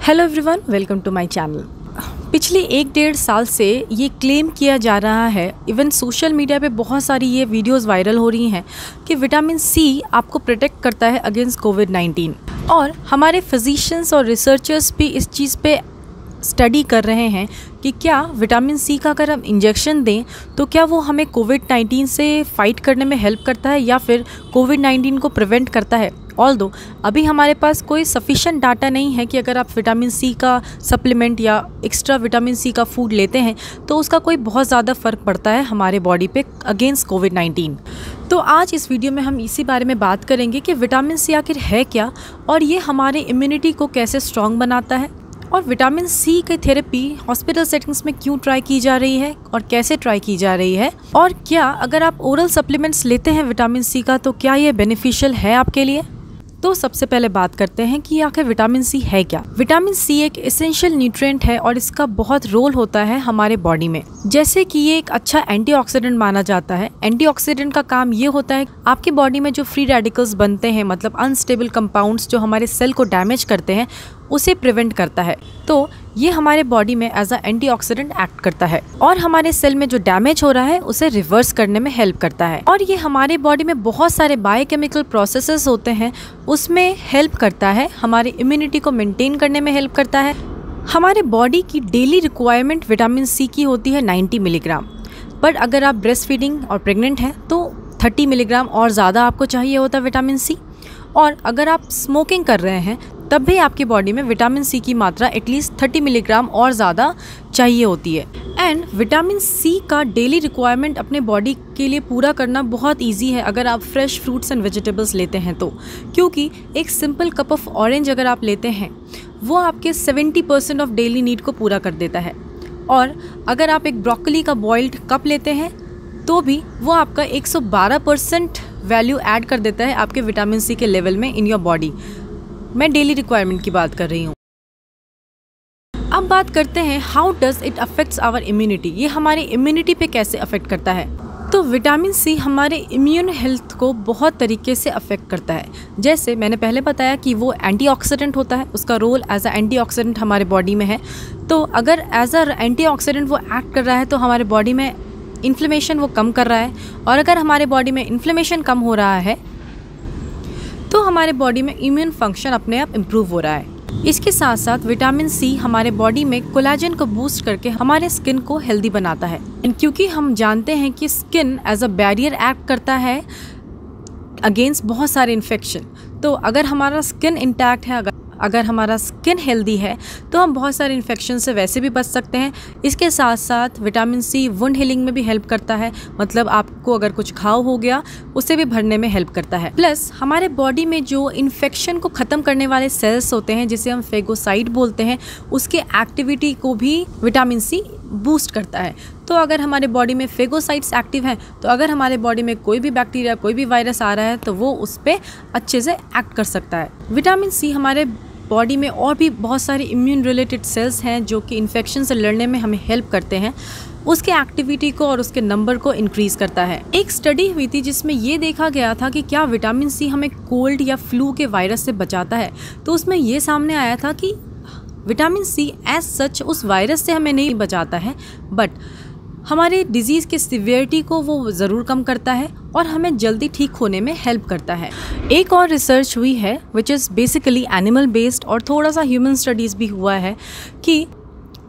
Hello everyone, welcome to my channel. पिछले 1-1.5 साल से ये क्लेम किया जा रहा है, इवन सोशल मीडिया पे बहुत सारी ये वीडियोस वायरल हो रही हैं कि विटामिन सी आपको प्रोटेक्ट करता है अगेंस्ट कोविड-19। और हमारे फिजिशियंस और रिसर्चर्स भी इस चीज़ पे स्टडी कर रहे हैं कि क्या विटामिन सी का अगर हम इंजेक्शन दें तो क्या वो हमें कोविड-19 से फाइट करने में हेल्प करता है या फिर कोविड-19 को प्रिवेंट करता है। ऑल्दो अभी हमारे पास कोई सफिशिएंट डाटा नहीं है कि अगर आप विटामिन सी का सप्लीमेंट या एक्स्ट्रा विटामिन सी का फूड लेते हैं तो उसका कोई बहुत ज़्यादा फ़र्क पड़ता है हमारे बॉडी पे अगेंस्ट कोविड-19। तो आज इस वीडियो में हम इसी बारे में बात करेंगे कि विटामिन सी आखिर है क्या और ये हमारे इम्यूनिटी को कैसे स्ट्रॉन्ग बनाता है, और विटामिन सी की थेरेपी हॉस्पिटल सेटिंग्स में क्यों ट्राई की जा रही है और कैसे ट्राई की जा रही है, और क्या अगर आप ओरल सप्लीमेंट्स लेते हैं विटामिन सी का तो क्या ये बेनिफिशियल है आपके लिए। तो सबसे पहले बात करते हैं कि आखिर विटामिन सी है क्या। विटामिन सी एक एसेंशियल न्यूट्रिएंट है और इसका बहुत रोल होता है हमारे बॉडी में। जैसे कि ये एक अच्छा एंटीऑक्सीडेंट माना जाता है। एंटीऑक्सीडेंट का काम ये होता है आपकी बॉडी में जो फ्री रेडिकल्स बनते हैं, मतलब अनस्टेबल कंपाउंड्स जो हमारे सेल को डैमेज करते हैं, उसे प्रिवेंट करता है। तो ये हमारे बॉडी में एज अ एंटीऑक्सीडेंट एक्ट करता है और हमारे सेल में जो डैमेज हो रहा है उसे रिवर्स करने में हेल्प करता है। और ये हमारे बॉडी में बहुत सारे बायोकेमिकल प्रोसेसेस होते हैं, उसमें हेल्प करता है, हमारी इम्यूनिटी को मेंटेन करने में हेल्प करता है। हमारे बॉडी की डेली रिक्वायरमेंट विटामिन सी की होती है 90 मिलीग्राम, बट अगर आप ब्रेस्ट फीडिंग और प्रेग्नेंट हैं तो 30 मिलीग्राम और ज़्यादा आपको चाहिए होता है विटामिन सी। और अगर आप स्मोकिंग कर रहे हैं तब भी आपकी बॉडी में विटामिन सी की मात्रा एटलीस्ट 30 मिलीग्राम और ज़्यादा चाहिए होती है। एंड विटामिन सी का डेली रिक्वायरमेंट अपने बॉडी के लिए पूरा करना बहुत इजी है अगर आप फ्रेश फ्रूट्स एंड वेजिटेबल्स लेते हैं तो, क्योंकि एक सिंपल कप ऑफ ऑरेंज अगर आप लेते हैं वो आपके 70% ऑफ डेली नीड को पूरा कर देता है। और अगर आप एक ब्रोकली का बॉइल्ड कप लेते हैं तो भी वो आपका 112% वैल्यू ऐड कर देता है आपके विटामिन सी के लेवल में इन योर बॉडी। मैं डेली रिक्वायरमेंट की बात कर रही हूँ। अब बात करते हैं how does it affects our immunity. ये हमारी इम्यूनिटी पे कैसे अफेक्ट करता है। तो विटामिन सी हमारे इम्यून हेल्थ को बहुत तरीके से अफेक्ट करता है। जैसे मैंने पहले बताया कि वो एंटीऑक्सीडेंट होता है, उसका रोल एज अ एंटीऑक्सीडेंट हमारे बॉडी में है। तो अगर एज अ एंटीऑक्सीडेंट वो एक्ट कर रहा है तो हमारे बॉडी में इन्फ्लेमेशन वो कम कर रहा है, और अगर हमारे बॉडी में इन्फ्लेमेशन कम हो रहा है तो हमारे बॉडी में इम्यून फंक्शन अपने आप इम्प्रूव हो रहा है। इसके साथ साथ विटामिन सी हमारे बॉडी में कोलेजन को बूस्ट करके हमारे स्किन को हेल्दी बनाता है। क्योंकि हम जानते हैं कि skin as a barrier act करता है अगेंस्ट बहुत सारे इन्फेक्शन। तो अगर हमारा स्किन इंटैक्ट है, अगर हमारा स्किन हेल्दी है तो हम बहुत सारे इन्फेक्शन से वैसे भी बच सकते हैं। इसके साथ साथ विटामिन सी वुंड हीलिंग में भी हेल्प करता है, मतलब आपको अगर कुछ घाव हो गया उसे भी भरने में हेल्प करता है। प्लस हमारे बॉडी में जो इन्फेक्शन को ख़त्म करने वाले सेल्स होते हैं जिसे हम फेगोसाइट बोलते हैं, उसके एक्टिविटी को भी विटामिन सी बूस्ट करता है। तो अगर हमारे बॉडी में फेगोसाइट्स एक्टिव हैं तो अगर हमारे बॉडी में कोई भी बैक्टीरिया, कोई भी वायरस आ रहा है तो वो उस पर अच्छे से एक्ट कर सकता है। विटामिन सी हमारे बॉडी में और भी बहुत सारे इम्यून रिलेटेड सेल्स हैं जो कि इन्फेक्शन से लड़ने में हमें हेल्प करते हैं, उसके एक्टिविटी को और उसके नंबर को इंक्रीज़ करता है। एक स्टडी हुई थी जिसमें ये देखा गया था कि क्या विटामिन सी हमें कोल्ड या फ्लू के वायरस से बचाता है। तो उसमें ये सामने आया था कि विटामिन सी एज सच उस वायरस से हमें नहीं बचाता है, बट हमारे डिजीज़ के सिवियरिटी को वो ज़रूर कम करता है और हमें जल्दी ठीक होने में हेल्प करता है। एक और रिसर्च हुई है which is basically animal based और थोड़ा सा ह्यूमन स्टडीज़ भी हुआ है कि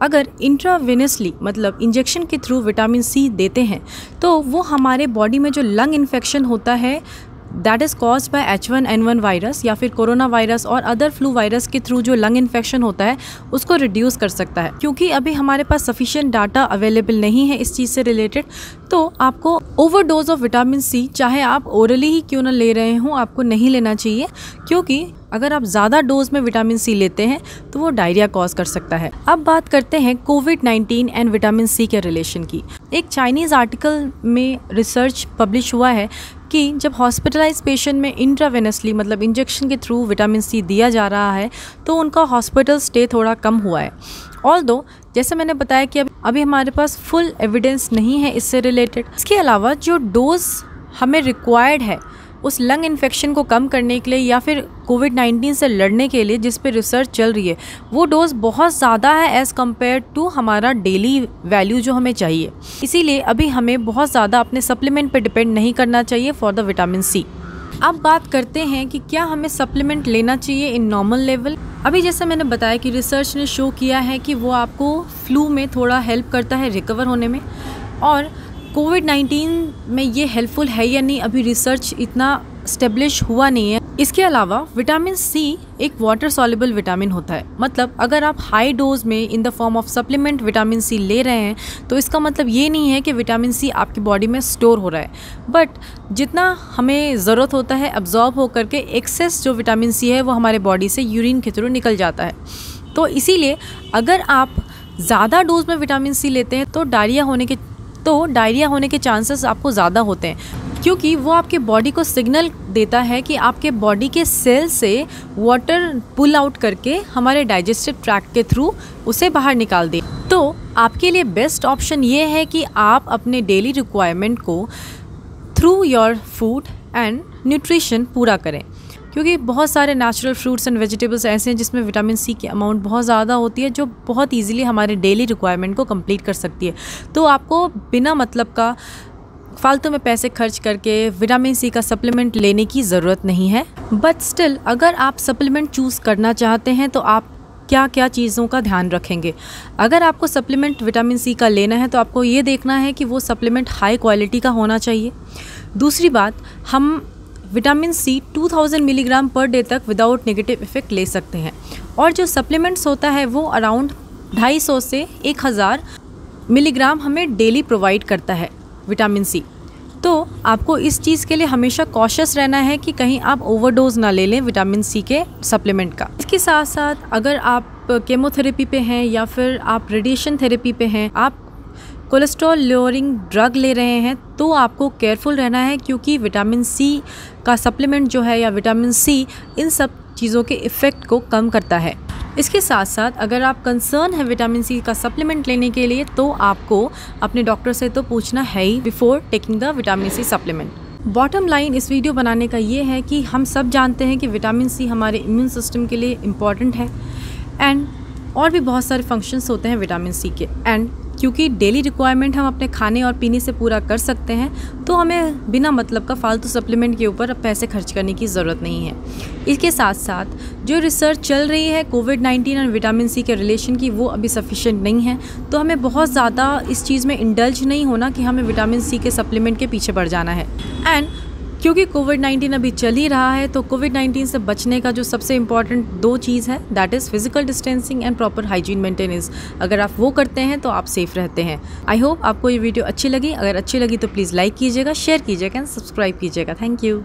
अगर इंट्रावेनसली मतलब इंजेक्शन के थ्रू विटामिन सी देते हैं तो वो हमारे बॉडी में जो लंग इन्फेक्शन होता है that is caused by H1N1 virus या फिर कोरोना वायरस और अदर फ्लू वायरस के थ्रू जो लंग इन्फेक्शन होता है उसको रिड्यूस कर सकता है। क्योंकि अभी हमारे पास सफिशिएंट डाटा अवेलेबल नहीं है इस चीज़ से रिलेटेड, तो आपको ओवरडोज ऑफ विटामिन सी चाहे आप ओरली ही क्यों ना ले रहे हों आपको नहीं लेना चाहिए, क्योंकि अगर आप ज़्यादा डोज में विटामिन सी लेते हैं तो वो डायरिया कॉज कर सकता है। अब बात करते हैं कोविड-19 एंड विटामिन सी के रिलेशन की। एक चाइनीज़ आर्टिकल में रिसर्च पब्लिश हुआ है कि जब हॉस्पिटलाइज पेशेंट में इंट्रावेनसली मतलब इंजेक्शन के थ्रू विटामिन सी दिया जा रहा है तो उनका हॉस्पिटल स्टे थोड़ा कम हुआ है। ऑल्दो जैसे मैंने बताया कि अभी हमारे पास फुल एविडेंस नहीं है इससे रिलेटेड। इसके अलावा जो डोज हमें रिक्वायर्ड है उस लंग इन्फेक्शन को कम करने के लिए या फिर कोविड-19 से लड़ने के लिए जिस पे रिसर्च चल रही है, वो डोज बहुत ज़्यादा है एज़ कम्पेयर टू हमारा डेली वैल्यू जो हमें चाहिए। इसीलिए अभी हमें बहुत ज़्यादा अपने सप्लीमेंट पे डिपेंड नहीं करना चाहिए फॉर द विटामिन सी। अब बात करते हैं कि क्या हमें सप्लीमेंट लेना चाहिए इन नॉर्मल लेवल। अभी जैसा मैंने बताया कि रिसर्च ने शो किया है कि वो आपको फ्लू में थोड़ा हेल्प करता है रिकवर होने में, और कोविड-19 में ये हेल्पफुल है या नहीं अभी रिसर्च इतना स्टेब्लिश हुआ नहीं है। इसके अलावा विटामिन सी एक वाटर सॉल्युबल विटामिन होता है, मतलब अगर आप हाई डोज में in the form of supplement vitamin C ले रहे हैं तो इसका मतलब ये नहीं है कि विटामिन सी आपकी बॉडी में स्टोर हो रहा है, बट जितना हमें ज़रूरत होता है अब्जॉर्ब होकर के एक्सेस जो विटामिन सी है वो हमारे बॉडी से यूरिन के थ्रू निकल जाता है। तो इसीलिए अगर आप ज़्यादा डोज में विटामिन सी लेते हैं तो डायरिया होने के चांसेस आपको ज़्यादा होते हैं, क्योंकि वो आपके बॉडी को सिग्नल देता है कि आपके बॉडी के सेल से वाटर पुल आउट करके हमारे डाइजेस्टिव ट्रैक्ट के थ्रू उसे बाहर निकाल दे। तो आपके लिए बेस्ट ऑप्शन ये है कि आप अपने डेली रिक्वायरमेंट को through your food and nutrition पूरा करें, क्योंकि बहुत सारे नेचुरल फ्रूट्स एंड वेजिटेबल्स ऐसे हैं जिसमें विटामिन सी की अमाउंट बहुत ज़्यादा होती है जो बहुत ईजिली हमारे डेली रिक्वायरमेंट को कंप्लीट कर सकती है। तो आपको बिना मतलब का फालतू में पैसे खर्च करके विटामिन सी का सप्लीमेंट लेने की ज़रूरत नहीं है। बट स्टिल अगर आप सप्लीमेंट चूज़ करना चाहते हैं तो आप क्या क्या चीज़ों का ध्यान रखेंगे। अगर आपको सप्लीमेंट विटामिन सी का लेना है तो आपको ये देखना है कि वो सप्लीमेंट हाई क्वालिटी का होना चाहिए। दूसरी बात, हम vitamin C 2000 milligram per day तक विदाउट नेगेटिव इफ़ेक्ट ले सकते हैं, और जो सप्लीमेंट्स होता है वो अराउंड 250 से 1000 मिलीग्राम हमें डेली प्रोवाइड करता है विटामिन सी। तो आपको इस चीज़ के लिए हमेशा कॉशियस रहना है कि कहीं आप ओवरडोज ना ले लें विटामिन सी के सप्लीमेंट का। इसके साथ साथ अगर आप केमोथेरेपी पे हैं या फिर आप रेडिएशन थेरेपी पे हैं, आप कोलेस्ट्रॉल लोअरिंग ड्रग ले रहे हैं, तो आपको केयरफुल रहना है, क्योंकि विटामिन सी का सप्लीमेंट जो है या विटामिन सी इन सब चीज़ों के इफ़ेक्ट को कम करता है। इसके साथ साथ अगर आप कंसर्न है विटामिन सी का सप्लीमेंट लेने के लिए तो आपको अपने डॉक्टर से तो पूछना है ही before taking the vitamin C supplement. Bottom line इस वीडियो बनाने का ये है कि हम सब जानते हैं कि विटामिन सी हमारे इम्यून सिस्टम के लिए इम्पॉर्टेंट है, एंड और भी बहुत सारे फंक्शंस होते हैं विटामिन सी के, एंड क्योंकि डेली रिक्वायरमेंट हम अपने खाने और पीने से पूरा कर सकते हैं तो हमें बिना मतलब का फालतू सप्लीमेंट के ऊपर पैसे खर्च करने की ज़रूरत नहीं है। इसके साथ साथ जो रिसर्च चल रही है कोविड-19 और विटामिन सी के रिलेशन की, वो अभी सफिशिएंट नहीं है, तो हमें बहुत ज़्यादा इस चीज़ में इंडल्ज नहीं होना कि हमें विटामिन सी के सप्लीमेंट के पीछे पड़ जाना है। एंड क्योंकि कोविड-19 अभी चल ही रहा है तो कोविड-19 से बचने का जो सबसे इम्पॉर्टेंट 2 चीज़ है, that is physical distancing and proper hygiene maintenance. अगर आप वो करते हैं तो आप सेफ़ रहते हैं। आई होप आपको ये वीडियो अच्छी लगी। अगर अच्छी लगी तो प्लीज़ लाइक कीजिएगा, शेयर कीजिएगा एंड सब्सक्राइब कीजिएगा। Thank you.